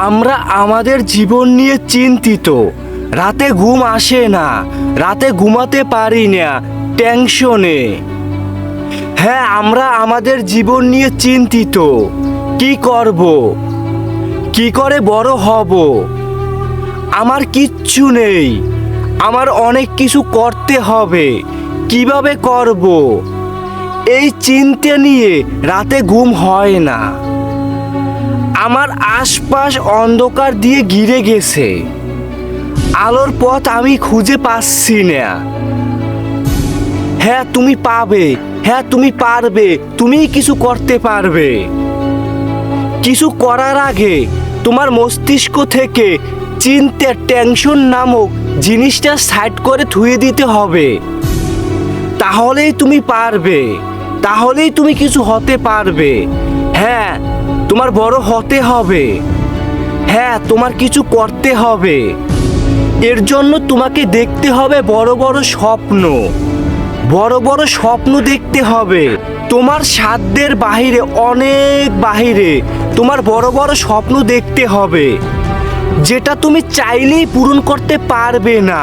আমরা আমাদের জীবন নিয়ে চিন্তিত। রাতে ঘুম আসে না, রাতে ঘুমাতে পারি না টেনশনে। হ্যাঁ, আমরা আমাদের জীবন নিয়ে চিন্তিত। কি করব, কি করে বড় হব, আমার কিচ্ছু নেই, আমার অনেক কিছু করতে হবে, কিভাবে করব, এই চিন্তা নিয়ে রাতে ঘুম হয় না। আমার আশপাশ অন্ধকার দিয়ে ঘিরে গেছে, আলোর পথ আমি খুঁজে পাচ্ছি না। হ্যাঁ, তুমি পাবে, হ্যাঁ তুমি পারবে, তুমি কিছু করতে পারবে। কিছু করার আগে তোমার মস্তিষ্ক থেকে চিন্তা, টেনশন নামক জিনিসটা সাইড করে ধুয়ে দিতে হবে। তাহলেই তুমি পারবে, তাহলেই তুমি কিছু হতে পারবে। হ্যাঁ, তোমার বড় হতে হবে। হ্যাঁ, তোমার কিছু করতে হবে। এর জন্য তোমাকে দেখতে হবে বড় বড় স্বপ্ন, বড় বড় স্বপ্ন দেখতে হবে। তোমার সাধ্যের বাহিরে, অনেক বাহিরে তোমার বড় বড় স্বপ্ন দেখতে হবে, যেটা তুমি চাইলেই পূরণ করতে পারবে না।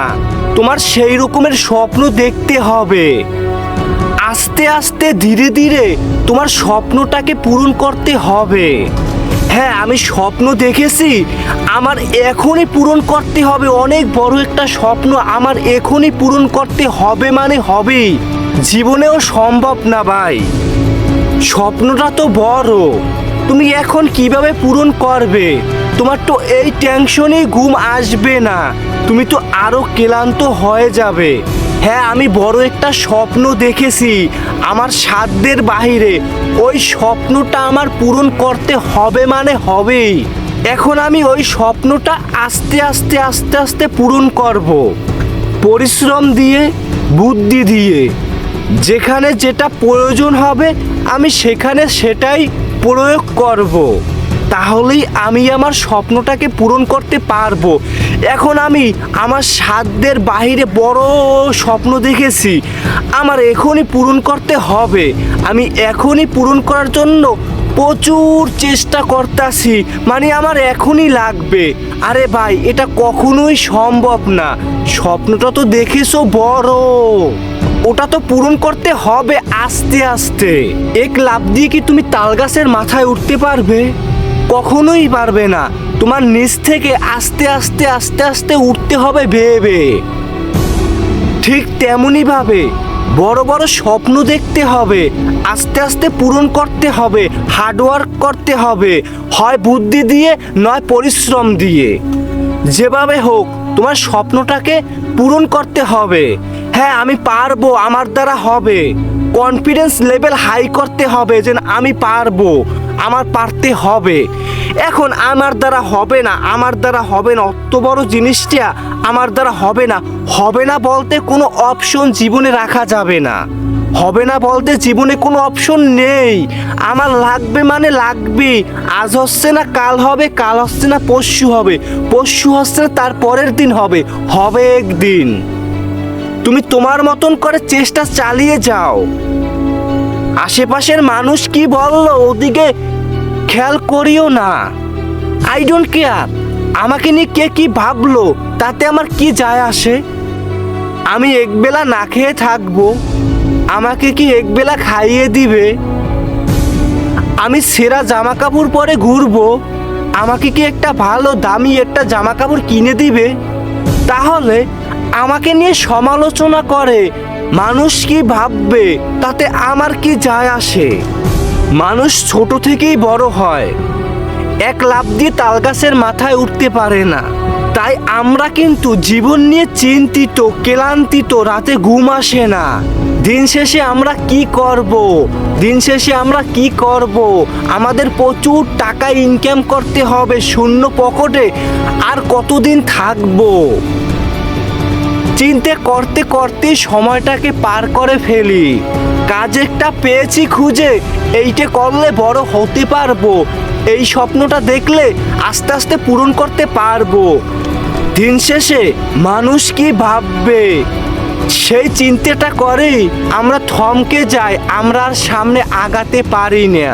তোমার সেই রকমের স্বপ্ন দেখতে হবে। আস্তে আস্তে ধীরে ধীরে তোমার স্বপ্নটাকে পূরণ করতে হবে। হ্যাঁ, আমি স্বপ্ন দেখেছি, আমার এখনই পূরণ করতে হবে। অনেক বড় একটা স্বপ্ন আমার এখনই পূরণ করতে হবে, মানে হবেই। জীবনেও সম্ভব না ভাই, স্বপ্নটা তো বড়। তুমি এখন কিভাবে পূরণ করবে? তোমার তো এই টেনশনেই ঘুম আসবে না, তুমি তো আরো ক্লান্ত হয়ে যাবে। হ্যাঁ, আমি বড় একটা স্বপ্ন দেখেছি আমার সাধ্যের বাহিরে, ওই স্বপ্নটা আমার পূরণ করতে হবে, মানে হবেই। এখন আমি ওই স্বপ্নটা আস্তে আস্তে আস্তে আস্তে পূরণ করব, পরিশ্রম দিয়ে, বুদ্ধি দিয়ে। যেখানে যেটা প্রয়োজন হবে আমি সেখানে সেটাই প্রয়োগ করব, তাহলেই আমি আমার স্বপ্নটাকে পূরণ করতে পারবো। এখন আমি আমার সাধ্যের বাহিরে বড় স্বপ্ন দেখেছি, আমার এখনই পূরণ করতে হবে। আমি এখনই পূরণ করার জন্য প্রচুর চেষ্টা করতেছি, মানে আমার এখনই লাগবে। আরে ভাই, এটা কখনোই সম্ভব না। স্বপ্নটা তো দেখেছো বড়, ওটা তো পূরণ করতে হবে আস্তে আস্তে। এক লাফ দিয়ে কি তুমি তাল গাছের মাথায় উঠতে পারবে? কখনোই পারবে না। তোমার নিচ থেকে আস্তে আস্তে আস্তে আস্তে উঠতে হবে ভেবে। ঠিক তেমনই ভাবে বড় বড় স্বপ্ন দেখতে হবে, আস্তে আস্তে পূরণ করতে হবে, হার্ডওয়ার্ক করতে হবে, হয় বুদ্ধি দিয়ে নয় পরিশ্রম দিয়ে। যেভাবে হোক তোমার স্বপ্নটাকে পূরণ করতে হবে। হ্যাঁ, আমি পারবো, আমার দ্বারা হবে। কনফিডেন্স লেভেল হাই করতে হবে যে আমি পারবো, আমার পারতে হবে। এখন আমার দ্বারা হবে না, আমার দ্বারা হবে না, অত বড় জিনিসটা আমার দ্বারা হবে না। হবে না বলতে কোনো অপশন জীবনে রাখা যাবে না। হবে না বলতে জীবনে কোনো অপশন নেই। আমার লাগবে মানে লাগবে। আজ হচ্ছে না কাল হবে, কাল হচ্ছে না পরশু হবে, পরশু হচ্ছে না তার পরের দিন হবে, হবে একদিন। তুমি তোমার মতন করে চেষ্টা চালিয়ে যাও। আশেপাশের মানুষ কি বললো ওদিকে খেয়াল করিও না। আই ডোন্ট কেয়ার, আমাকে নিয়ে কে কি ভাবলো তাতে আমার কি যায় আসে। আমি একবেলা না খেয়ে থাকবো, আমাকে কি একবেলা খাইয়ে দিবে? আমি সেরা জামা কাপড় পরে ঘুরবো, আমাকে কি একটা ভালো দামি একটা জামা কাপড় কিনে দিবে? তাহলে আমাকে নিয়ে সমালোচনা করে মানুষ কি ভাববে তাতে আমার কি যায় আসে? মানুষ ছোট থেকেই বড় হয়, এক লাফ দিয়ে তালগাছের মাথায় উঠতে পারে না। তাই আমরা কিন্তু জীবন নিয়ে চিন্তিত, ক্লান্তিত, রাতে ঘুম আসে না। দিন শেষে আমরা কি করব, দিন শেষে আমরা কি করব? আমাদের প্রচুর টাকা ইনকাম করতে হবে, শূন্য পকেটে আর কতদিন থাকবো? চিন্তা করতে করতে সময়টাকে পার করে ফেলি। কাজ একটা পেয়েছি খুঁজে, এইটা করলে বড় হতে পারবো, এই স্বপ্নটা দেখলে আস্তে আস্তে পূরণ করতে পারবো। দিন শেষে মানুষ কি ভাববে সেই চিন্তাটা করেই আমরা থমকে যাই, আমরা আর সামনে আগাতে পারি না।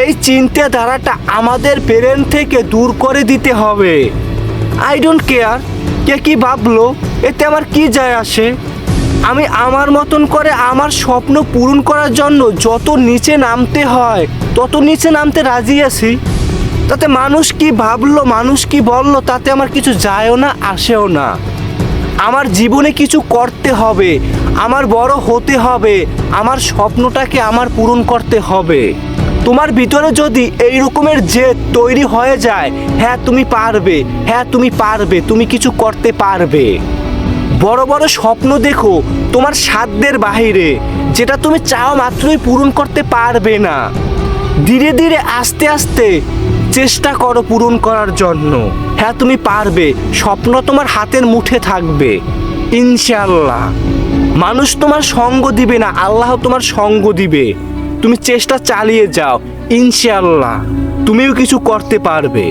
এই চিন্তাধারাটা আমাদের ব্রেন থেকে দূর করে দিতে হবে। আই ডোন্ট কেয়ার কে কি ভাবলো, এতে আমার কি যায় আসে। আমি আমার মতন করে আমার স্বপ্ন পূরণ করার জন্য যত নিচে নামতে হয় তত নিচে নামতে রাজি আছি। তাতে মানুষ কি ভাবলো, মানুষ কি বললো, তাতে আমার কিছু যায়ও না, আসেও না। আমার জীবনে কিছু করতে হবে, আমার বড় হতে হবে, আমার স্বপ্নটাকে আমার পূরণ করতে হবে। তোমার ভিতরে যদি এই রকমের জেদ তৈরি হয়ে যায়, হ্যাঁ তুমি পারবে, হ্যাঁ তুমি পারবে, তুমি কিছু করতে পারবে। বড় বড় স্বপ্ন দেখো তোমার সাধ্যের বাহিরে, যেটা তুমি চাও মাত্রই পূরণ করতে পারবে না। ধীরে ধীরে আস্তে আস্তে চেষ্টা করো পূরণ করার জন্য। হ্যাঁ তুমি পারবে, স্বপ্ন তোমার হাতের মুঠে থাকবে ইনশাআল্লাহ। মানুষ তোমার সঙ্গ দিবে না, আল্লাহ তোমার সঙ্গ দিবে। তুমি চেষ্টা চালিয়ে যাও, ইনশাআল্লাহ তুমিও কিছু করতে পারবে।